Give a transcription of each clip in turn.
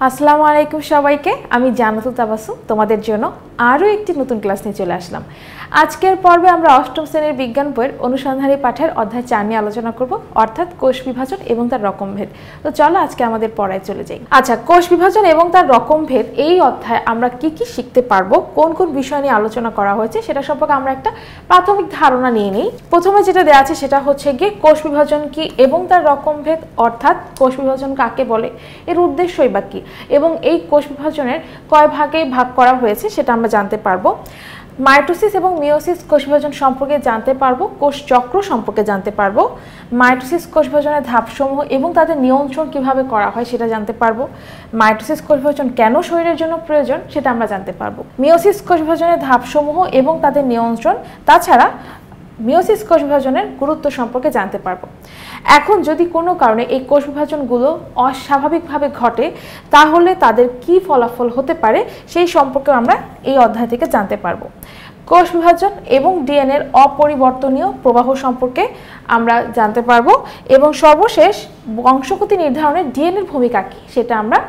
আসসালামু আলাইকুম সবাইকে। আমি জান্নাতুল তাবাসসুম তোমাদের জন্য আরও একটি নতুন ক্লাস নিয়ে চলে আসলাম। আজকের পর্বে আমরা অষ্টম শ্রেণীর বিজ্ঞান বইয়ের অনুসন্ধানী পাঠের অধ্যায় 4 নিয়ে আলোচনা করব, অর্থাৎ কোষ বিভাজন এবং তার রকমভেদ। তো চলো আজকে আমাদের পড়ায় চলে যাই। আচ্ছা, কোষ বিভাজন এবং তার রকমভেদ এই অধ্যায়ে আমরা কি কি শিখতে পারবো, কোন কোন বিষয় নিয়ে আলোচনা করা হয়েছে সেটা সম্পর্কে আমরা একটা প্রাথমিক ধারণা নিয়ে নিই। প্রথমে যেটা দেওয়া আছে সেটা হচ্ছে গিয়ে কোষ বিভাজন কি এবং তার রকমভেদ, অর্থাৎ কোষ বিভাজন কাকে বলে, এর উদ্দেশ্যই বা কি, এবং এই কোষ বিভাজনের কয় ভাগে ভাগ করা হয়েছে সেটা আমরা জানতে পারবো। মাইটোসিস এবং মিওসিস কোষ বিভাজন সম্পর্কে জানতে পারবো, কোষ চক্র সম্পর্কে জানতে পারবো, মাইটোসিস কোষ বিভাজনের ধাপসমূহ এবং তাদের নিয়ন্ত্রণ কিভাবে করা হয় সেটা জানতে পারবো, মাইটোসিস কোষ বিভাজন কেন শরীরের জন্য প্রয়োজন সেটা আমরা জানতে পারবো, মিওসিস কোষ বিভাজনের ধাপসমূহ এবং তাদের নিয়ন্ত্রণ, তাছাড়া মিওসিস কোষ বিভাজনের গুরুত্ব সম্পর্কে জানতে পারবো। এখন যদি কোনো কারণে এই কোষ বিভাজনগুলো অস্বাভাবিকভাবে ঘটে তাহলে তাদের কি ফলাফল হতে পারে সেই সম্পর্কে আমরা এই অধ্যায় থেকে জানতে পারবো। কোষ বিভাজন এবং ডিএনএর অপরিবর্তনীয় প্রবাহ সম্পর্কে আমরা জানতে পারবো এবং সর্বশেষ বংশগতি নির্ধারণে ডিএনএর ভূমিকা কী সেটা আমরা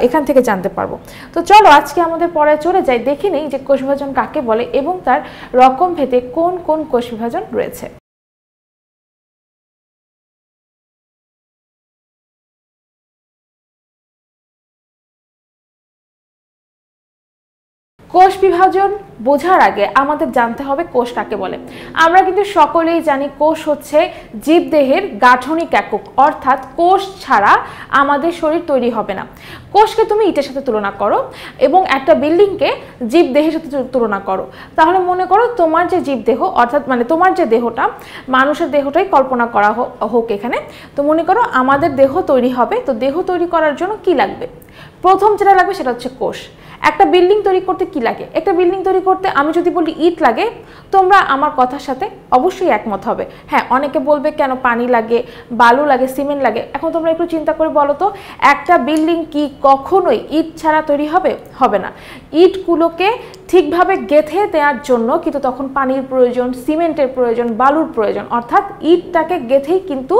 এখান থেকে জানতে পারবো। তো চলো আজকে আমাদের পড়ায় চলে যাই, দেখে নেই যে কোষ বিভাজন কাকে বলে এবং তার রকমভেদে কোন কোন কোষ বিভাজন রয়েছে। কোষ বিভাজন বোঝার আগে আমাদের জানতে হবে কোষ কাকে বলে। আমরা কিন্তু সকলেই জানি কোষ হচ্ছে জীবদেহের গাঠনিক একক, অর্থাৎ কোষ ছাড়া আমাদের শরীর তৈরি হবে না। কোষকে তুমি ইটের সাথে তুলনা করো এবং একটা বিল্ডিংকে জীবদেহের সাথে তুলনা করো, তাহলে মনে করো তোমার যে জীবদেহ, অর্থাৎ তোমার যে দেহটা, মানুষের দেহটাই কল্পনা করা হোক এখানে, তো মনে করো আমাদের দেহ তৈরি হবে। তো দেহ তৈরি করার জন্য কি লাগবে? প্রথম যেটা লাগবে সেটা হচ্ছে কোষ। একটা বিল্ডিং তৈরি করতে কি লাগে? একটা বিল্ডিং তৈরি করতে আমি যদি বলি ইট লাগে, তোমরা আমার কথার সাথে অবশ্যই একমত হবে। হ্যাঁ, অনেকে বলবে কেন পানি লাগে, বালু লাগে, সিমেন্ট লাগে। এখন তোমরা একটু চিন্তা করে বলো তো, একটা বিল্ডিং কি কখনোই ইট ছাড়া তৈরি হবে না। ইটগুলোকে ঠিকভাবে গেঁথে দেওয়ার জন্য কিন্তু তখন পানির প্রয়োজন, সিমেন্টের প্রয়োজন, বালুর প্রয়োজন, অর্থাৎ ইটটাকে গেঁথেই কিন্তু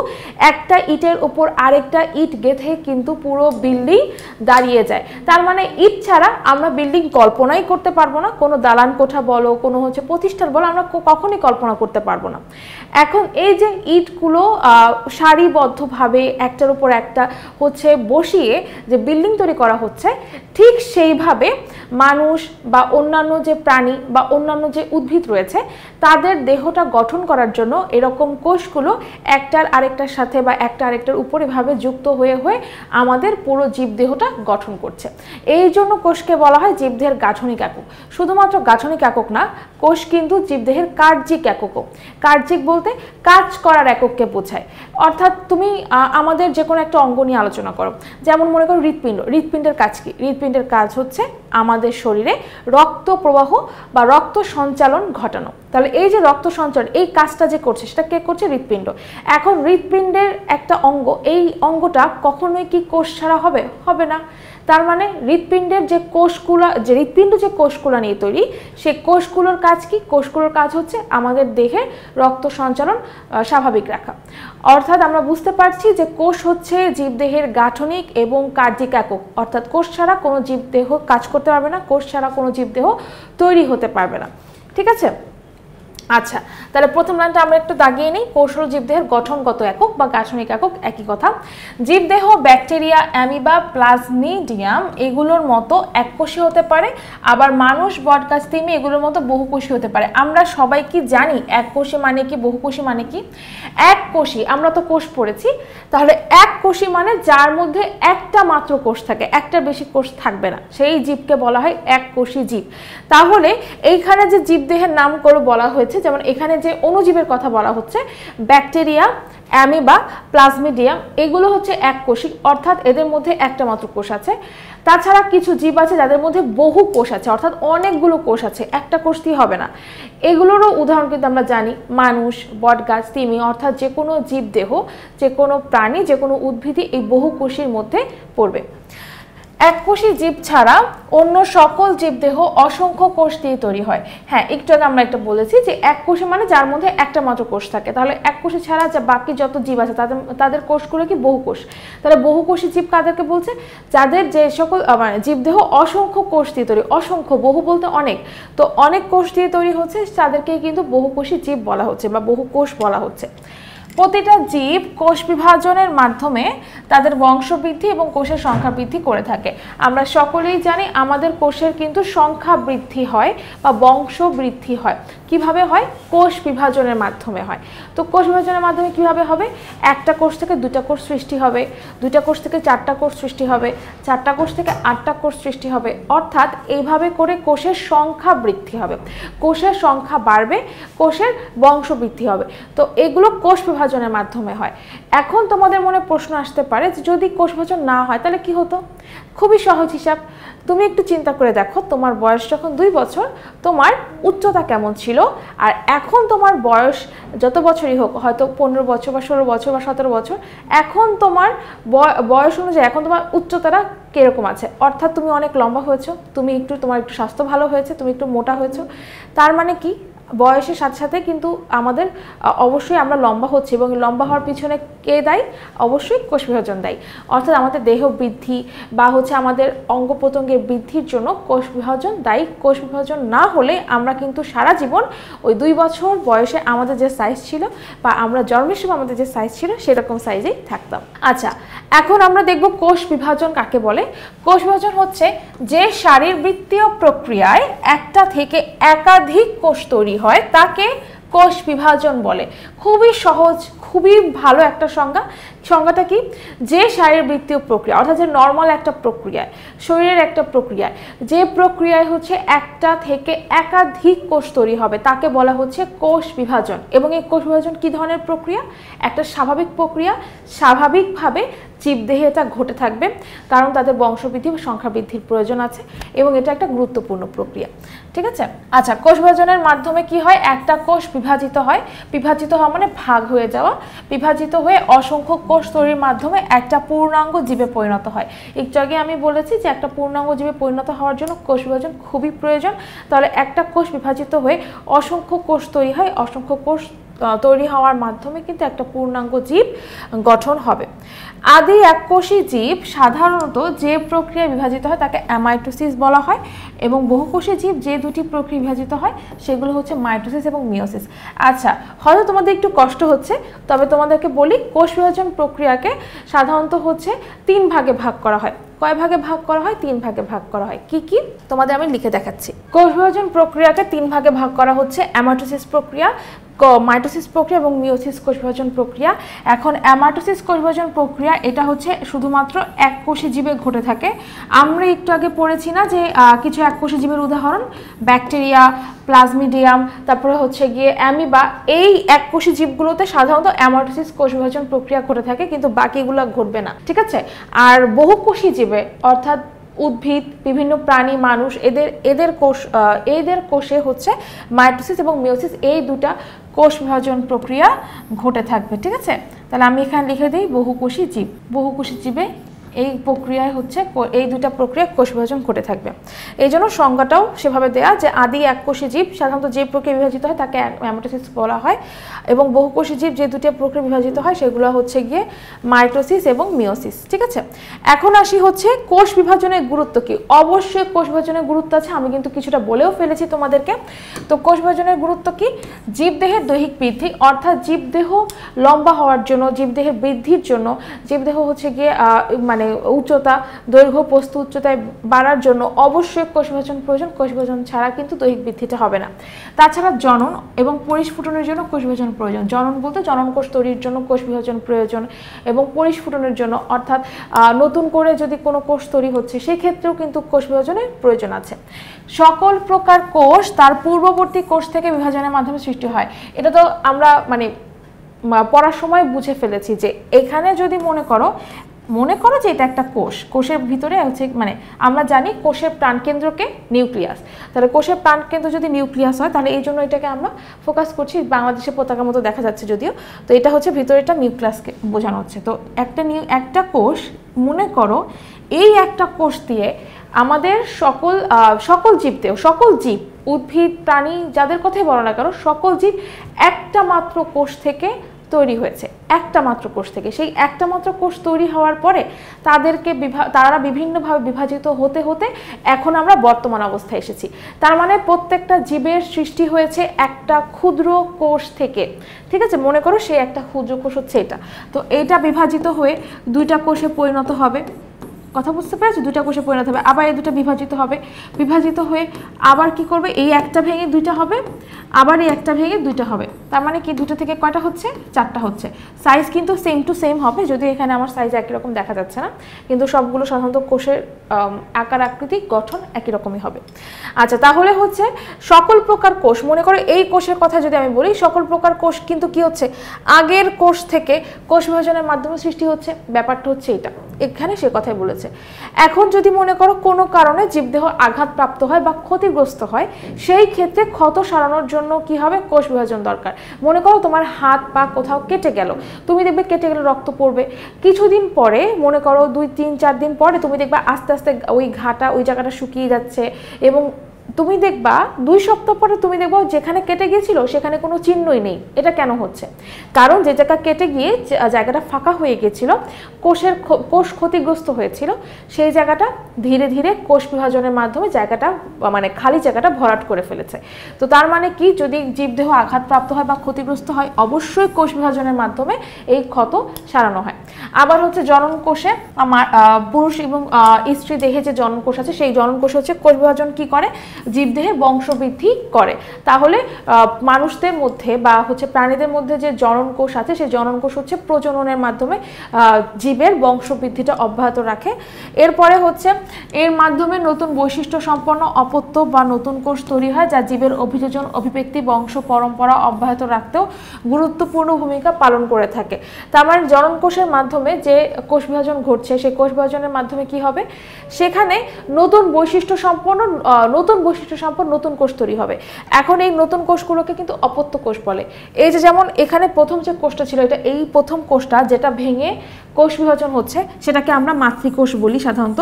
একটা ইটের উপর আরেকটা ইট গেঁথে কিন্তু পুরো বিল্ডিং দাঁড়িয়ে যায়। তার মানে ইট ছাড়া আমরা বিল্ডিং কল্পনাই করতে পারবো না। কোনো দালান কোঠা বলো, কোনো প্রতিষ্ঠান বলো, আমরা কখনোই কল্পনা করতে পারবো না। এখন এই যে ইটগুলো সারিবদ্ধভাবে একটার উপর একটা বসিয়ে যে বিল্ডিং তৈরি করা হচ্ছে, ঠিক সেইভাবে মানুষ বা অন্যান্য যে প্রাণী বা অন্যান্য যে উদ্ভিদ রয়েছে তাদের দেহটা গঠন করার জন্য এরকম কোষগুলো একটার আরেকটার সাথে বা একটা আরেকটার উপর এভাবে যুক্ত হয়ে আমাদের পুরো জীবদেহটা গঠন করছে। এই জন্য কোষকে বলা হয় জীবদেহের গাঠনিক একক। শুধুমাত্র গাঠনিক একক না, কোষ কিন্তু জীবদেহের কার্যিক এককও। কার্যিক বলতে কাজ করার একককে বোঝায়। অর্থাৎ তুমি আমাদের যে কোনো একটা অঙ্গ নিয়ে আলোচনা করো, যেমন মনে করো হৃৎপিণ্ড। হৃৎপিণ্ডের কাজ কি? হৃৎপিণ্ডের কাজ হচ্ছে আমাদের শরীরে রক্ত প্রবাহ বা রক্ত সঞ্চালন ঘটানো। তাহলে এই যে রক্ত সঞ্চালন, এই কাজটা যে করছে সেটা কে করছে? হৃৎপিণ্ড। এখন হৃৎপিণ্ডের একটা অঙ্গ, এই অঙ্গটা কখনোই কি কোষ ছাড়া হবে না। তার মানে হৃৎপিণ্ডের যে হৃৎপিণ্ড যে কোষগুলো নিয়ে তৈরি, সেই কোষগুলোর কাজ কি? কোষগুলোর কাজ হচ্ছে আমাদের দেহে রক্ত সঞ্চালন স্বাভাবিক রাখা। অর্থাৎ আমরা বুঝতে পারছি যে কোষ হচ্ছে জীবদেহের গাঠনিক এবং কার্যিক একক, অর্থাৎ কোষ ছাড়া কোনো জীবদেহ কাজ করতে পারবে না, কোষ ছাড়া কোনো জীবদেহ তৈরি হতে পারবে না। ঠিক আছে? আচ্ছা, তাহলে প্রথম লাইনটা আমরা একটু দাগিয়ে নিই। কোষ হলো জীবদেহের গঠনগত একক বা গাঠনিক একক, একই কথা। জীবদেহ ব্যাকটেরিয়া, অ্যামিবা, প্লাজমিডিয়াম এগুলোর মতো এককোষী হতে পারে, আবার মানুষ, বটগাছ, তিমি এগুলোর মতো বহুকোষী হতে পারে। আমরা সবাই কি জানি এককোষী মানে কি, বহুকোষী মানে কি? এককোষী, আমরা তো কোষ পড়েছি, তাহলে এককোষী মানে যার মধ্যে একটা মাত্র কোষ থাকে, একটার বেশি কোষ থাকবে না, সেই জীবকে বলা হয় এককোষী জীব। তাহলে এইখানে যে জীবদেহের নাম করে বলা হয়েছে, যেমন এখানে যে অণুজীবের কথা বলা হচ্ছে, ব্যাকটেরিয়া, অ্যামিবা, প্লাজমিডিয়াম এগুলো হচ্ছে এককোষী, অর্থাৎ এদের মধ্যে একটা মাত্র কোষ আছে। তাছাড়া কিছু জীব আছে যাদের মধ্যে বহু কোষ আছে, অর্থাৎ অনেকগুলো কোষ আছে, একটা কোষ দিয়ে হবে না। এগুলোরও উদাহরণ কিন্তু আমরা জানি, মানুষ, বটগাছ, তিমি, অর্থাৎ যে কোনো জীবদেহ, যে কোনো প্রাণী, যে কোনো উদ্ভিদই এই বহুকোষীর মধ্যে পড়বে। এককোষী জীব ছাড়া অন্য সকল জীবদেহ অসংখ্য কোষ দিয়ে তৈরি হয়। হ্যাঁ, একটু আগে আমরা একটা বলেছি যে এককোষী মানে যার মধ্যে একটা মাত্র কোষ থাকে। তাহলে এককোষী ছাড়া যা বাকি যত জীব আছে তাদের কোষগুলো কি বহুকোষ। তাহলে বহুকোষী জীব কাদেরকে বলছে? যাদের যে সকল মানে জীবদেহ অসংখ্য কোষ দিয়ে তৈরি। অসংখ্য, বহু বলতে অনেক, তো অনেক কোষ দিয়ে তৈরি হচ্ছে, তাদেরকে কিন্তু বহুকোষী জীব বলা হচ্ছে বা বহুকোষ বলা হচ্ছে। প্রতিটা জীব কোষ বিভাজনের মাধ্যমে তাদের বংশবৃদ্ধি এবং কোষের সংখ্যা বৃদ্ধি করে থাকে। আমরা সকলেই জানি আমাদের কোষের কিন্তু সংখ্যা বৃদ্ধি হয় বা বংশ বৃদ্ধি হয়। কিভাবে হয়? কোষ বিভাজনের মাধ্যমে হয়। তো কোষ বিভাজনের মাধ্যমে কিভাবে হবে? একটা কোষ থেকে দুটা কোষ সৃষ্টি হবে, দুটা কোষ থেকে চারটা কোষ সৃষ্টি হবে, চারটা কোষ থেকে আটটা কোষ সৃষ্টি হবে, অর্থাৎ এইভাবে করে কোষের সংখ্যা বৃদ্ধি হবে, কোষের সংখ্যা বাড়বে, কোষের বংশ বৃদ্ধি হবে। তো এগুলো কোষ বিভাজনের মাধ্যমে হয়। এখন তোমাদের মনে প্রশ্ন আসতে পারে যে যদি কোষ বিভাজন না হয় তাহলে কি হতো? খুবই সহজ হিসাব। তুমি একটু চিন্তা করে দেখো, তোমার বয়স যখন 2 বছর, তোমার উচ্চতা কেমন ছিল, আর এখন তোমার বয়স যত বছরই হোক, হয়তো 15 বছর বা 16 বছর বা 17 বছর, এখন তোমার বয়স অনুযায়ী এখন তোমার উচ্চতাটা কিরকম আছে? অর্থাৎ তুমি অনেক লম্বা হয়েছো, তোমার একটু স্বাস্থ্য ভালো হয়েছে, তুমি একটু মোটা হয়েছো। তার মানে কি? বয়সের সাথে সাথে কিন্তু আমাদের অবশ্যই আমরা লম্বা হচ্ছি, এবং লম্বা হওয়ার পিছনে কে দায়ী? অবশ্যই কোষ বিভাজন দায়ী। অর্থাৎ আমাদের দেহ বৃদ্ধি বা আমাদের অঙ্গ প্রত্যঙ্গের বৃদ্ধির জন্য কোষ বিভাজন দায়ী। কোষ বিভাজন না হলে আমরা কিন্তু সারা জীবন ওই 2 বছর বয়সে আমাদের যে সাইজ ছিল বা আমরা জন্মের সময় আমাদের যে সাইজ ছিল সেরকম সাইজেই থাকতাম। আচ্ছা, এখন আমরা দেখব কোষ বিভাজন কাকে বলে। কোষ বিভাজন হচ্ছে যে শারীরবৃত্তীয় প্রক্রিয়ায় একটা থেকে একাধিক কোষ তৈরি হয় তাকে কোষ বিভাজন বলে। খুবই সহজ, খুবই ভালো একটা সংজ্ঞা। সংজ্ঞাটা কি? যে শারীরবৃত্তীয় প্রক্রিয়া, অর্থাৎ যে নর্মাল একটা প্রক্রিয়ায়, শরীরের একটা প্রক্রিয়ায়, যে প্রক্রিয়ায় একটা থেকে একাধিক কোষ তৈরি হবে তাকে বলা হচ্ছে কোষ বিভাজন। এবং এই কোষ বিভাজন কি ধরনের প্রক্রিয়া? একটা স্বাভাবিক প্রক্রিয়া। স্বাভাবিকভাবে জীবদেহে এটা ঘটে থাকবে, কারণ তাদের বংশবৃদ্ধি বা সংখ্যা বৃদ্ধির প্রয়োজন আছে, এবং এটা একটা গুরুত্বপূর্ণ প্রক্রিয়া। ঠিক আছে? আচ্ছা, কোষ বিভাজনের মাধ্যমে কি হয়? একটা কোষ বিভাজিত হয়। বিভাজিত হওয়া মানে ভাগ হয়ে যাওয়া। বিভাজিত হয়ে অসংখ্য কোষ তৈরির মাধ্যমে একটা পূর্ণাঙ্গ জীবে পরিণত হয়। একটু আগে আমি বলেছি যে একটা পূর্ণাঙ্গ জীবে পরিণত হওয়ার জন্য কোষ বিভাজন খুবই প্রয়োজন। তাহলে একটা কোষ বিভাজিত হয়ে অসংখ্য কোষ তৈরি হয়। অসংখ্য কোষ তৈরি হওয়ার মাধ্যমে কিন্তু একটা পূর্ণাঙ্গ জীব গঠন হবে। আদি এককোষী জীব সাধারণত যে প্রক্রিয়ায় বিভাজিত হয় তাকে অ্যামাইটোসিস বলা হয়, এবং বহুকোষী জীব যে দুটি প্রক্রিয়ায় বিভাজিত হয় সেগুলো হচ্ছে মাইটোসিস এবং মিওসিস। আচ্ছা, হয়তো তোমাদের একটু কষ্ট হচ্ছে, তবে তোমাদেরকে বলি কোষ বিভাজন প্রক্রিয়াকে সাধারণত হচ্ছে 3 ভাগে ভাগ করা হয়। কয় ভাগে ভাগ করা হয়? 3 ভাগে ভাগ করা হয়। কি কি? তোমাদের আমি লিখে দেখাচ্ছি। কোষ বিভাজন প্রক্রিয়াকে 3 ভাগে ভাগ করা হচ্ছে: অ্যামাইটোসিস প্রক্রিয়া, মাইটোসিস প্রক্রিয়া এবং মিওসিস কোষ বিভাজন প্রক্রিয়া। এখন অ্যামাইটোসিস কোষ বিভাজন প্রক্রিয়া এটা হচ্ছে শুধুমাত্র এককোষী জীবে ঘটে থাকে। আমরা একটু আগে পড়েছি না যে কিছু এককোষী জীবের উদাহরণ ব্যাকটেরিয়া, প্লাজমিডিয়াম, তারপরে হচ্ছে গিয়ে অ্যামিবা। এই এককোষী জীবগুলোতে সাধারণত অ্যামাইটোসিস কোষ বিভাজন প্রক্রিয়া ঘটে থাকে, কিন্তু বাকিগুলো ঘটবে না। ঠিক আছে? আর বহুকোষী জীবে অর্থাৎ উদ্ভিদ, বিভিন্ন প্রাণী, মানুষ, এদের কোষে হচ্ছে মাইটোসিস এবং মিওসিস এই দুটা কোষ বিভাজন প্রক্রিয়া ঘটে থাকবে। ঠিক আছে? তাহলে আমি এখানে লিখে দিই বহুকোষী জীব। বহুকোষী জীবে এই প্রক্রিয়ায় হচ্ছে এই দুটা প্রক্রিয়া কোষ বিভাজন ঘটে থাকবে। এই জন্য সংজ্ঞাটাও সেভাবে দেয়া যে আদি এককোষী জীব সাধারণত যে প্রক্রিয়া বিভাজিত হয় তাকে অ্যামাইটোসিস বলা হয়, এবং বহুকোষী জীব যে দুটি প্রক্রিয়া বিভাজিত হয় সেগুলো হচ্ছে গিয়ে মাইটোসিস এবং মিওসিস। ঠিক আছে? এখন আসি হচ্ছে কোষ বিভাজনের গুরুত্ব কি। অবশ্যই কোষ বিভাজনের গুরুত্ব আছে, আমি কিন্তু কিছুটা বলেও ফেলেছি তোমাদেরকে। তো কোষ বিভাজনের গুরুত্ব কি? জীবদেহের দৈহিক বৃদ্ধি, অর্থাৎ জীবদেহ লম্বা হওয়ার জন্য, জীবদেহের বৃদ্ধির জন্য, জীবদেহ হচ্ছে গিয়ে মানে উচ্চতা, দৈর্ঘ্য, প্রস্থ উচ্চতায় বাড়ার জন্য অবশ্যই কোষ বিভাজন প্রয়োজন। কোষ বিভাজন ছাড়া কিন্তু দৈহিক বৃদ্ধিটা হবে না। তাছাড়া জনন এবং পরিস্ফুটনের জন্য কোষ বিভাজন প্রয়োজন। জনন বলতে জনন কোষ তৈরির জন্য কোষ বিভাজন প্রয়োজন, এবং পরিস্ফুটনের জন্য অর্থাৎ নতুন করে যদি কোনো কোষ তৈরি হচ্ছে সেক্ষেত্রেও কিন্তু কোষ বিভাজনের প্রয়োজন আছে। সকল প্রকার কোষ তার পূর্ববর্তী কোষ থেকে বিভাজনের মাধ্যমে সৃষ্টি হয়। এটা তো আমরা মানে পড়ার সময় বুঝে ফেলেছি যে এখানে যদি মনে করো যে এটা একটা কোষ, কোষের ভিতরে হচ্ছে মানে আমরা জানি কোষের প্রাণকেন্দ্রকে নিউক্লিয়াস। তাহলে কোষের প্রাণকেন্দ্র যদি নিউক্লিয়াস হয় তাহলে এই জন্য এটাকে আমরা ফোকাস করছি, বাংলাদেশের পতাকার মতো দেখা যাচ্ছে যদিও। তো এটা হচ্ছে ভিতরে একটা নিউক্লিয়াসকে বোঝানো হচ্ছে। তো একটা কোষ মনে করো এই একটা কোষ দিয়ে আমাদের সকল জীব উদ্ভিদ প্রাণী যাদের কথাই বলো না কেন সকল জীব একটা মাত্র কোষ থেকে তৈরি হয়েছে, একটা মাত্র কোষ থেকে। সেই একটা মাত্র কোষ তৈরি হওয়ার পরে তারা বিভিন্নভাবে বিভাজিত হতে হতে এখন আমরা বর্তমান অবস্থায় এসেছি। তার মানে প্রত্যেকটা জীবের সৃষ্টি হয়েছে একটা ক্ষুদ্র কোষ থেকে, ঠিক আছে? মনে করো সেই একটা ক্ষুদ্র কোষ হচ্ছে এটা, তো এইটা বিভাজিত হয়ে দুইটা কোষে পরিণত হবে। কথা বুঝতে পেরেছো? দুইটা কোষে পরিণত হবে, আবার এই দুটো বিভাজিত হবে, বিভাজিত হয়ে আবার কি করবে, এই একটা ভেঙে দুইটা হবে, আবার এই একটা ভেঙে দুইটা হবে। তার মানে কি দুটো থেকে কয়টা হচ্ছে? চারটা হচ্ছে। সাইজ কিন্তু সেম টু সেম হবে, যদি এখানে আমার সাইজ একই রকম দেখা যাচ্ছে না, কিন্তু সবগুলো সাধারণত কোষের আকার আকৃতি গঠন একই রকমই হবে। আচ্ছা, তাহলে হচ্ছে সকল প্রকার কোষ, মনে করো এই কোষের কথা যদি আমি বলি, সকল প্রকার কোষ কিন্তু কি হচ্ছে, আগের কোষ থেকে কোষ বিভাজনের মাধ্যমে সৃষ্টি হচ্ছে। ব্যাপারটা হচ্ছে এটা, এখানে সে কথাই বলেছে। এখন যদি মনে করো কোনো কারণে জীবদেহ আঘাতপ্রাপ্ত হয় বা ক্ষতিগ্রস্ত হয়, সেই ক্ষেত্রে ক্ষত সারানোর জন্য কি হবে, কোষ বিভাজন দরকার। মনে করো তোমার হাত পা কোথাও কেটে গেল, তুমি দেখবে কেটে গেলে রক্ত পড়বে, কিছুদিন পরে মনে করো 2-3-4 দিন পরে তুমি দেখবে আস্তে আস্তে ওই ঘাটা ওই জায়গাটা শুকিয়ে যাচ্ছে, এবং তুমি দেখবা 2 সপ্তাহ পরে তুমি দেখবা যেখানে কেটে গিয়েছিল সেখানে কোনো চিহ্নই নেই। এটা কেন হচ্ছে? কারণ যে জায়গা কেটে গিয়ে জায়গাটা ফাঁকা হয়ে গিয়েছিল, কোষ ক্ষতিগ্রস্ত হয়েছিল, সেই জায়গাটা ধীরে ধীরে কোষ বিভাজনের মাধ্যমে জায়গাটা মানে খালি জায়গাটা ভরাট করে ফেলেছে। তো তার মানে কি, যদি জীবদেহ আঘাতপ্রাপ্ত হয় বা ক্ষতিগ্রস্ত হয়, অবশ্যই কোষ বিভাজনের মাধ্যমে এই ক্ষত সারানো হয়। আবার হচ্ছে জনন কোষে, পুরুষ এবং স্ত্রী দেহে যে জনন কোষ আছে, সেই জনন কোষ হচ্ছে কোষ বিভাজন কি করে, জীবদেহে বংশবৃদ্ধি করে। তাহলে মানুষদের মধ্যে বা হচ্ছে প্রাণীদের মধ্যে যে জনন কোষ আছে, সেই জনন কোষ হচ্ছে প্রজননের মাধ্যমে জীবের বংশবৃদ্ধিটা অব্যাহত রাখে। এরপরে হচ্ছে এর মাধ্যমে নতুন বৈশিষ্ট্য সম্পন্ন অপত্য বা নতুন কোষ তৈরি হয়, যা জীবের অভিযোজন, অভিব্যক্তি, বংশ পরম্পরা অব্যাহত রাখতেও গুরুত্বপূর্ণ ভূমিকা পালন করে থাকে। তার মানে জনন কোষের মাধ্যমে যে কোষ বিভাজন ঘটছে, সেই কোষ বিভাজনের মাধ্যমে কি হবে, সেখানে নতুন বৈশিষ্ট্য সম্পন্ন নতুন কোষ তৈরি হবে। এখন এই নতুন কোষগুলোকে কিন্তু অপত্য কোষ বলে। এই যে যেমন এখানে প্রথম যে কোষটা ছিল, এটা এই প্রথম কোষটা যেটা ভেঙে কোষ বিভাজন হচ্ছে, সেটাকে আমরা মাতৃকোষ বলি সাধারণত,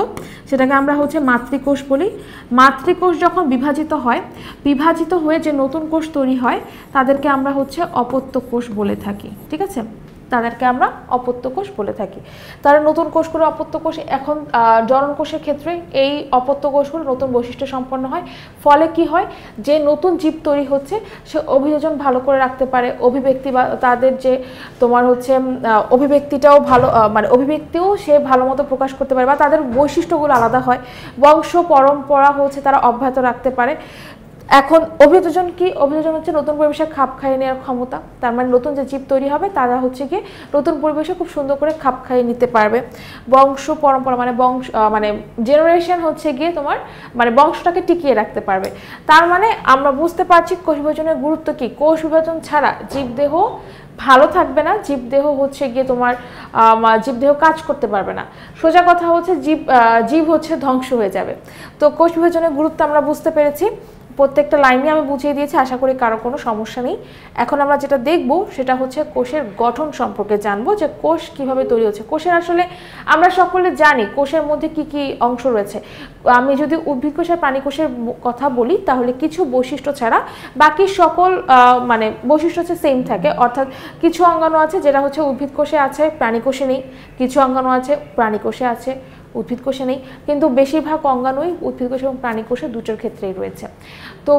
সেটাকে আমরা হচ্ছে মাতৃকোষ বলি। মাতৃকোষ যখন বিভাজিত হয়, বিভাজিত হয়ে যে নতুন কোষ তৈরি হয়, তাদেরকে আমরা হচ্ছে অপত্য কোষ বলে থাকি, ঠিক আছে? তাদেরকে আমরা অপত্য কোষ বলে থাকি। তার নতুন কোষগুলো অপত্য কোষ। এখন জনন কোষের ক্ষেত্রে এই অপত্য কোষগুলো নতুন বৈশিষ্ট্য সম্পন্ন হয়, ফলে কি হয়, যে নতুন জীব তৈরি হচ্ছে সে অভিযোজন ভালো করে রাখতে পারে, অভিব্যক্তি বা তাদের যে তোমার হচ্ছে অভিব্যক্তিটাও ভালো, মানে অভিব্যক্তিও সে ভালো মতো প্রকাশ করতে পারে, বা তাদের বৈশিষ্ট্যগুলো আলাদা হয়, বংশ পরম্পরা হচ্ছে তারা অব্যাহত রাখতে পারে। এখন অভিযোজন কি, অভিযোজন হচ্ছে নতুন পরিবেশে খাপ খাইয়ে নেওয়ার ক্ষমতা। তার মানে নতুন যে জীব তৈরি হবে তারা হচ্ছে কি নতুন পরিবেশে খুব সুন্দর করে খাপ খাইয়ে নিতে পারবে। বংশ পরম্পরা মানে জেনারেশন হচ্ছে গিয়ে তোমার মানে বংশটাকে টিকিয়ে রাখতে পারবে। তার মানে আমরা বুঝতে পারছি কোষ বিভাজনের গুরুত্ব কি। কোষ বিভাজন ছাড়া জীবদেহ ভালো থাকবে না, জীবদেহ হচ্ছে গিয়ে তোমার জীবদেহ কাজ করতে পারবে না। সোজা কথা হচ্ছে জীব হচ্ছে ধ্বংস হয়ে যাবে। তো কোষ বিভাজনের গুরুত্ব আমরা বুঝতে পেরেছি, প্রত্যেকটা লাইনে আমি বুঝিয়ে দিয়েছি, আশা করি কারো কোনো সমস্যা নেই। এখন আমরা যেটা দেখব সেটা হচ্ছে কোষের গঠন সম্পর্কে জানবো, যে কোষ কিভাবে তৈরি হচ্ছে। কোষের আসলে আমরা সকলে জানি কোষের মধ্যে কি কি অংশ রয়েছে। আমি যদি উদ্ভিদ কোষ আর প্রাণী কোষের কথা বলি, তাহলে কিছু বৈশিষ্ট্য ছাড়া বাকি সকল মানে বৈশিষ্ট্য হচ্ছে সেম থাকে। অর্থাৎ কিছু অঙ্গাণু আছে যেটা হচ্ছে উদ্ভিদ কোষে আছে, প্রাণী কোষে নেই, কিছু অঙ্গাণু আছে প্রাণী কোষে আছে, উদ্ভিদ কোষে নেই, কিন্তু বেশিরভাগ অঙ্গাণুই উদ্ভিদ কোষ এবং প্রাণী কোষে দুটোর ক্ষেত্রেই রয়েছে। তো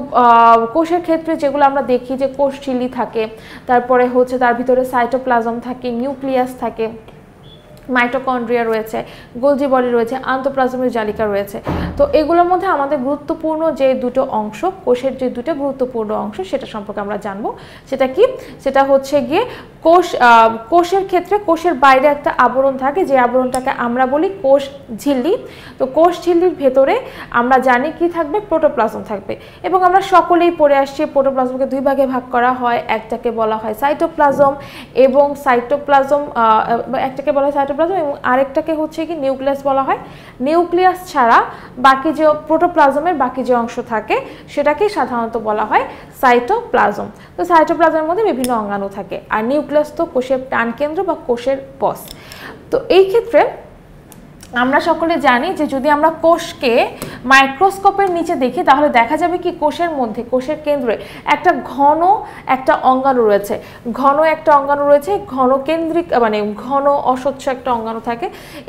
কোষের ক্ষেত্রে যেগুলো আমরা দেখি যে কোষ ঝিল্লি থাকে, তারপরে হচ্ছে তার ভিতরে সাইটোপ্লাজম থাকে, নিউক্লিয়াস থাকে, মাইটোকন্ড্রিয়া রয়েছে, গোলজি বডি রয়েছে, আন্তঃপ্লাজমিক জালিকা রয়েছে। তো এগুলোর মধ্যে আমাদের গুরুত্বপূর্ণ যে দুটো অংশ, কোষের যে দুটো গুরুত্বপূর্ণ অংশ, সেটা সম্পর্কে আমরা জানবো। সেটা কি? সেটা হচ্ছে গিয়ে কোষের ক্ষেত্রে কোষের বাইরে একটা আবরণ থাকে, যে আবরণটাকে আমরা বলি কোষ ঝিল্লি। তো কোষ ঝিল্লির ভেতরে আমরা জানি কি থাকবে, প্রোটোপ্লাজম থাকবে। এবং আমরা সকলেই পড়ে আসছি প্রোটোপ্লাজমকে দুই ভাগে ভাগ করা হয়, একটাকে বলা হয় সাইটোপ্লাজম এবং একটাকে বলা হয় সাইটোপ্লাজম এবং আরেকটাকে হচ্ছে কি নিউক্লিয়াস বলা হয়। নিউক্লিয়াস ছাড়া বাকি যে প্রোটোপ্লাজমের বাকি যে অংশ থাকে সেটাকে সাধারণত বলা হয় সাইটোপ্লাজম। তো সাইটোপ্লাজমের মধ্যে বিভিন্ন অঙ্গাণু থাকে, আর নিউক্লিয়াস তো কোষের প্রাণকেন্দ্র বা কোষের বস। তো এই ক্ষেত্রে আমরা সকলে জানি যে যদি আমরা কোষকে মাইক্রোস্কোপের নিচে দেখি তাহলে দেখা যাবে কি কোষের মধ্যে, কোষের কেন্দ্রে একটা ঘন একটা অঙ্গাণু রয়েছে, ঘন কেন্দ্রিক মানে ঘন অস্বচ্ছ একটা অঙ্গাণু থাকে।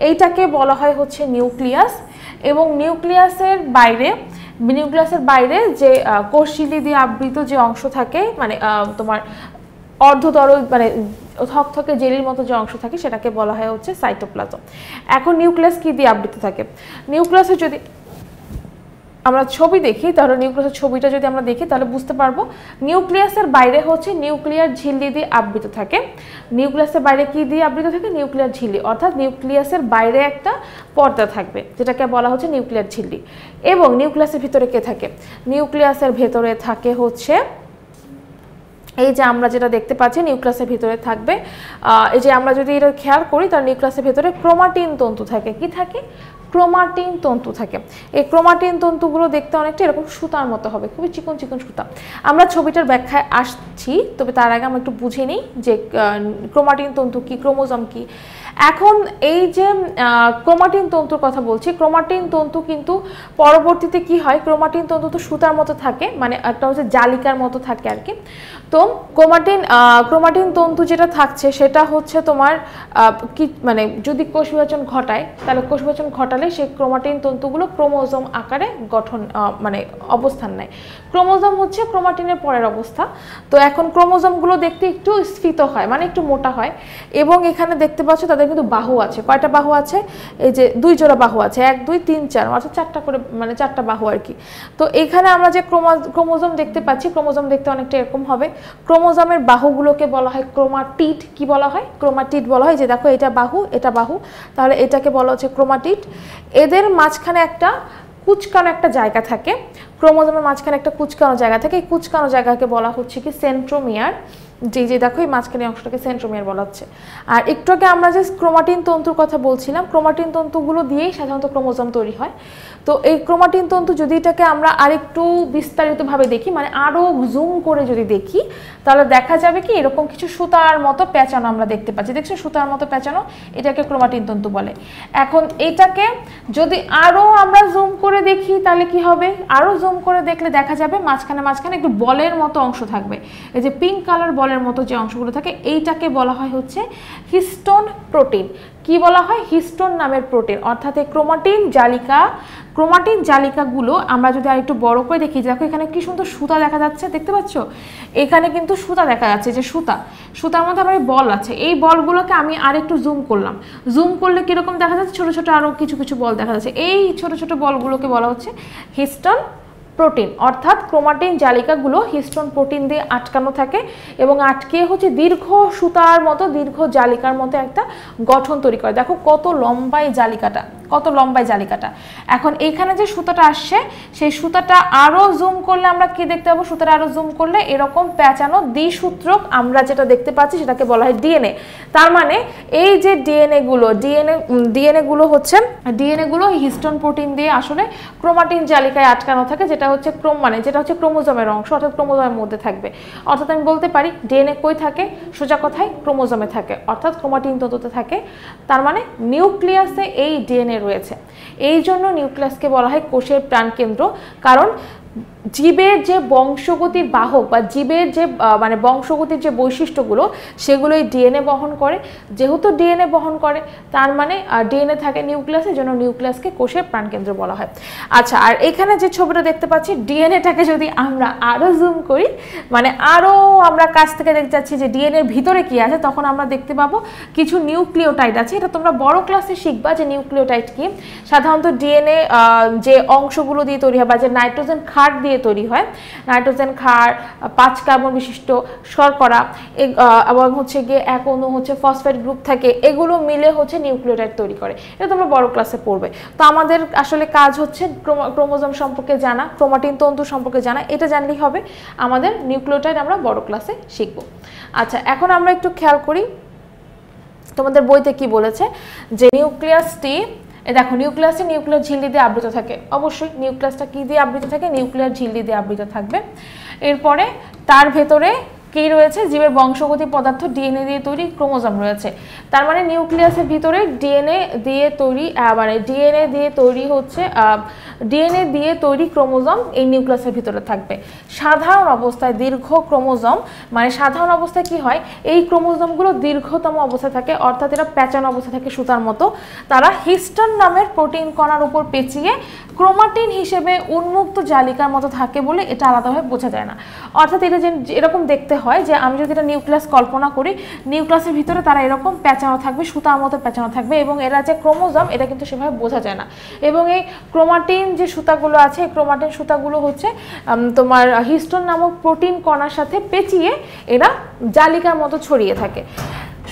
এইটাকে বলা হয় হচ্ছে নিউক্লিয়াস। এবং নিউক্লিয়াসের বাইরে যে কোষঝিল্লি দিয়ে আবৃত যে অংশ থাকে, মানে তোমার অর্ধতরল মানে থকথকে জেলির মতো যে অংশ থাকে সেটাকে বলা হয় হচ্ছে সাইটোপ্লাজম। এখন নিউক্লিয়াস কি দিয়ে আবৃত থাকে? নিউক্লিয়াসের যদি আমরা ছবি দেখি তাহলে নিউক্লিয়াসের ছবিটা যদি আমরা দেখি তাহলে বুঝতে পারবো নিউক্লিয়াসের বাইরে হচ্ছে নিউক্লিয়ার ঝিল্লি দিয়ে আবৃত থাকে। নিউক্লিয়াসের বাইরে কি দিয়ে আবৃত থাকে? নিউক্লিয়ার ঝিল্লি, অর্থাৎ নিউক্লিয়াসের বাইরে একটা পর্দা থাকবে যেটাকে বলা হচ্ছে নিউক্লিয়ার ঝিল্লি। এবং নিউক্লিয়াসের ভিতরে কে থাকে? নিউক্লিয়াসের ভেতরে থাকে হচ্ছে এই যে আমরা যেটা দেখতে পাচ্ছি নিউক্লিয়াসের ভিতরে থাকবে, এই যে আমরা যদি এটা খেয়াল করি তাহলে নিউক্লিয়াসের ভিতরে ক্রোমাটিন তন্তু থাকে। কি থাকে? ক্রোমাটিন তন্তু থাকে। এই ক্রোমাটিন তন্তুগুলো দেখতে অনেকটা এরকম সুতার মতো হবে, খুবই চিকন চিকন সুতা। আমরা ছবিটার ব্যাখ্যায় আসছি, তবে তার আগে আমরা একটু বুঝে নিই যে ক্রোমাটিন তন্তু কি, ক্রোমোজোম কি। এখন এই যে ক্রোমাটিন তন্তুর কথা বলছি, ক্রোমাটিন তন্তু কিন্তু পরবর্তীতে কি হয়, ক্রোমাটিন তন্তু তো সুতার মতো থাকে, মানে একটা হচ্ছে জালিকার মতো থাকে আর কি। তো ক্রোমাটিন তন্তু যেটা থাকছে সেটা হচ্ছে তোমার কি মানে যদি কোষ বিভাজন ঘটায় তাহলে কোষ বিভাজন ঘটালে সেই ক্রোমাটিন তন্তুগুলো ক্রোমোজোম আকারে গঠন মানে অবস্থান নেয়। ক্রোমোজোম হচ্ছে ক্রোমাটিনের পরের অবস্থা। তো এখন ক্রোমোজোমগুলো দেখতে একটু স্ফীত হয়, মানে একটু মোটা হয়। এবং এখানে দেখতে পাচ্ছ তাদের কিন্তু বাহু আছে। কয়টা বাহু আছে? এই যে 2 জোড়া বাহু আছে, 1 2 3 4, অর্থাৎ 4টা করে, মানে 4টা বাহু আর কি। তো এখানে আমরা যে ক্রোমোজোম দেখতে পাচ্ছি, ক্রোমোজোম দেখতে অনেকটা এরকম হবে। ক্রোমোজোমের বাহুগুলোকে বলা হয় ক্রোমাটিড। কি বলা হয়? ক্রোমাটিড বলা হয়। যে দেখো এটা বাহু, এটা বাহু, তাহলে এটাকে বলা হচ্ছে ক্রোমাটিড। এদের মাঝখানে একটা কুচকানো একটা জায়গা থাকে, ক্রোমোজোমের মাঝখানে একটা কুচকানো জায়গা থাকে। এই কুচকানো জায়গাকে বলা হচ্ছে কি সেন্ট্রোমিয়ার। যে দেখো এই মাঝখানে অংশটাকে সেন্ট্রোমিয়ার বলা হচ্ছে। আর একটু আগে আমরা যে ক্রোমাটিন তন্তুর কথা বলছিলাম, ক্রোমাটিন তন্তুগুলো দিয়েই সাধারণত ক্রোমোজোম তৈরি হয়। তো এই ক্রোমাটিন তন্তু যদি এটাকে আমরা আরেকটু বিস্তারিতভাবে দেখি, মানে আরও জুম করে যদি দেখি, তাহলে দেখা যাবে কি এরকম কিছু সুতার মতো পেঁচানো আমরা দেখতে পাচ্ছি। দেখছো সুতার মতো পেঁচানো, এটাকে ক্রোমাটিন তন্তু বলে। এখন এটাকে যদি আরও আমরা জুম করে দেখি তাহলে কি হবে? আরও জুম করে দেখলে দেখা যাবে মাঝখানে একটু বলের মতো অংশ থাকবে। এই যে পিঙ্ক কালার বলের মতো যে অংশগুলো থাকে এইটাকে বলা হয় হচ্ছে হিস্টোন প্রোটিন। কি বলা হয়? হিস্টোন নামের প্রোটিন। অর্থাৎ এই ক্রোমাটিন জালিকাগুলো আমরা যদি আর একটু বড় করে দেখি, দেখো এখানে কি সুন্দর সুতা দেখা যাচ্ছে, দেখতে পাচ্ছ? এখানে কিন্তু সুতা দেখা যাচ্ছে, যে সুতার মধ্যে আবার বল আছে। এই বলগুলোকে আমি আর একটু জুম করলাম, জুম করলে কিরকম দেখা যাচ্ছে? ছোট ছোট আরো কিছু বল দেখা যাচ্ছে। এই ছোট ছোট বলগুলোকে বলা হচ্ছে হিস্টোন প্রোটিন। অর্থাৎ ক্রোমাটিন জালিকাগুলো হিস্টোন প্রোটিন দিয়ে আটকানো থাকে এবং আটকে হচ্ছে দীর্ঘ সুতার মতো, দীর্ঘ জালিকার মতো একটা গঠন তৈরি করে। দেখো কত লম্বাই জালিকাটা, এখন এইখানে যে সুতাটা আসছে সেই সুতাটা আরো জুম করলে আমরা কি দেখতে পাবো? সুতাটা আরো জুম করলে এরকম পেঁচানো দ্বিসূত্রক আমরা যেটা দেখতে পাচ্ছি সেটাকে বলা হয় ডিএনএ। তার মানে এই যে ডিএনএ গুলো হিস্টোন প্রোটিন দিয়ে আসলে ক্রোমাটিন জালিকায় আটকানো থাকে, যেটা হচ্ছে ক্রোমোজোমের অংশ, অর্থাৎ ক্রোমোজোমের মধ্যে থাকবে। অর্থাৎ আমি বলতে পারি ডিএনএ কই থাকে? সোজা কথায় ক্রোমোজোমে থাকে, অর্থাৎ ক্রোমাটিন তন্তুতে থাকে। তার মানে নিউক্লিয়াসে এই ডিএনএ রয়েছে। এই জন্য নিউক্লিয়াসকে বলা হয় কোষের প্রাণকেন্দ্র। কারণ জীবের যে বংশগতির বাহক বা জীবের যে মানে বংশগতির যে বৈশিষ্ট্যগুলো সেগুলো এই ডিএনএ বহন করে। যেহেতু ডিএনএ বহন করে তার মানে ডিএনএ থাকে নিউক্লিয়াসে, জন্য নিউক্লিয়াসকে কোষের প্রাণকেন্দ্র বলা হয়। আচ্ছা, আর এখানে যে ছবিটা দেখতে পাচ্ছি ডিএনএটাকে যদি আমরা আরো জুম করি, মানে আরো আমরা কাছ থেকে দেখতে যাচ্ছি যে ডিএনএর ভিতরে কি আছে, তখন আমরা দেখতে পাবো কিছু নিউক্লিওটাইড আছে। এটা তোমরা বড় ক্লাসে শিখবা যে নিউক্লিওটাইড কি। সাধারণত ডিএনএ যে অংশগুলো দিয়ে তৈরি হয় বা যে নাইট্রোজেন ক্ষার দিয়ে তৈরি হয়, নাইট্রোজেন ক্ষার, 5 কার্বন বিশিষ্ট শর্করা এবং হচ্ছে গিয়ে এক অণু হচ্ছে ফসফেট গ্রুপ থাকে, এগুলো মিলে হচ্ছে নিউক্লিওটাইড তৈরি করে। এটা তোমরা বড় ক্লাসে পড়বে। তো আমাদের আসলে কাজ হচ্ছে ক্রোমোজোম সম্পর্কে জানা, ক্রোমাটিন তন্তু সম্পর্কে জানা। এটা জানলেই হবে, আমাদের নিউক্লিওটাইড আমরা বড় ক্লাসে শিখব। আচ্ছা, এখন আমরা একটু খেয়াল করি তোমাদের বইতে কি বলেছে, যে নিউক্লিয়াসটি দেখো নিউক্লিয়াসে নিউক্লিয়ার ঝিল্লি দিয়ে আবৃত থাকে। অবশ্যই নিউক্লিয়াসটা কি দিয়ে আবৃত থাকে? নিউক্লিয়ার ঝিল্লি দিয়ে আবৃত থাকবে। এরপরে তার ভেতরে কি রয়েছে, জীবের বংশগতি পদার্থ ডিএনএ দিয়ে তৈরি ক্রোমোজোম রয়েছে। তার মানে নিউক্লিয়াসের ভিতরে ডিএনএ দিয়ে তৈরি ডিএনএ দিয়ে তৈরি ক্রোমোজোম এই নিউক্লিয়াসের ভিতরে থাকবে। সাধারণ অবস্থায় দীর্ঘ ক্রোমোজোম, মানে সাধারণ অবস্থায় কি হয়, এই ক্রোমোজোমগুলো দীর্ঘতম অবস্থায় থাকে, অর্থাৎ এরা পেঁচানো অবস্থা থাকে সুতার মতো। তারা হিস্টোন নামের প্রোটিন কণার উপর পেঁচিয়ে ক্রোমাটিন হিসেবে উন্মুক্ত জালিকার মতো থাকে বলে এটা আলাদাভাবে বোঝা যায় না। অর্থাৎ এটা যে এরকম দেখতে হয় যে আমি যদি এটা নিউক্লিয়াস কল্পনা করি, নিউক্লিয়াসের ভিতরে তারা এরকম পেঁচানো থাকবে, সুতার মতো পেঁচানো থাকবে, এবং এরা যে ক্রোমোজোম এটা কিন্তু সেভাবে বোঝা যায় না। এবং এই ক্রোমাটিন যে সুতাগুলো আছে, এই ক্রোমাটিন সুতাগুলো হচ্ছে তোমার হিস্টোন নামক প্রোটিন কণার সাথে পেঁচিয়ে এরা জালিকার মতো ছড়িয়ে থাকে।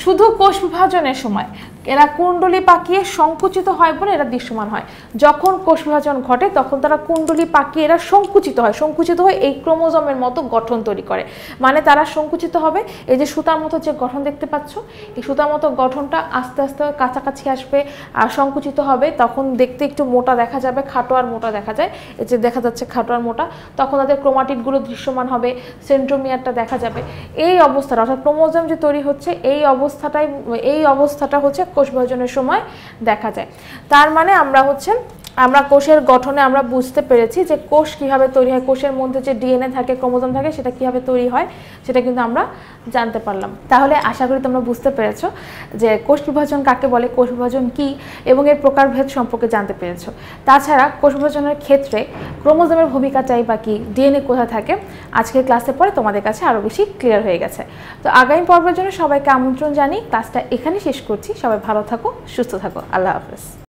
শুধু কোষ বিভাজনের সময় এরা কুণ্ডলী পাকিয়ে সংকুচিত হয় বলে এরা দৃশ্যমান হয়। যখন কোষ বিভাজন ঘটে তখন তারা কুণ্ডলী পাকিয়ে এরা সংকুচিত হয় এই ক্রোমোজোমের মতো গঠন তৈরি করে। মানে তারা সংকুচিত হবে, এই যে সুতার মতো যে গঠন দেখতে পাচ্ছ, এই সুতার মতো গঠনটা আস্তে আস্তে কাছাকাছি আসবে আর সংকুচিত হবে। তখন দেখতে একটু মোটা দেখা যাবে, খাটো আর মোটা দেখা যায়, এই যে দেখা যাচ্ছে খাটো আর মোটা। তখন তাদের ক্রোমাটিডগুলো দৃশ্যমান হবে, সেন্ট্রোমিয়ারটা দেখা যাবে। এই অবস্থাটা অর্থাৎ ক্রোমোজোম যে তৈরি হচ্ছে এই অবস্থাটা হচ্ছে কোষ বিভাজনের সময় দেখা যায়। তার মানে আমরা কোষের গঠনে আমরা বুঝতে পেরেছি যে কোষ কিভাবে তৈরি হয়, কোষের মধ্যে যে ডিএনএ থাকে, ক্রোমোজোম থাকে, সেটা কিভাবে তৈরি হয় সেটা কিন্তু আমরা জানতে পারলাম। তাহলে আশা করি তোমরা বুঝতে পেরেছো যে কোষ বিভাজন কাকে বলে, কোষ বিভাজন কি, এবং এর প্রকারভেদ সম্পর্কে জানতে পেরেছো। তাছাড়া কোষ বিভাজনের ক্ষেত্রে ক্রোমোজোমের ভূমিকাটাই বা কি, ডিএনএ কোথায় থাকে, আজকের ক্লাসে পরে তোমাদের কাছে আরও বেশি ক্লিয়ার হয়ে গেছে। তো আগামী পর্বের জন্য সবাইকে আমন্ত্রণ জানিয়ে ক্লাসটা এখানেই শেষ করছি। সবাই ভালো থাকো, সুস্থ থাকো, আল্লাহ হাফেজ।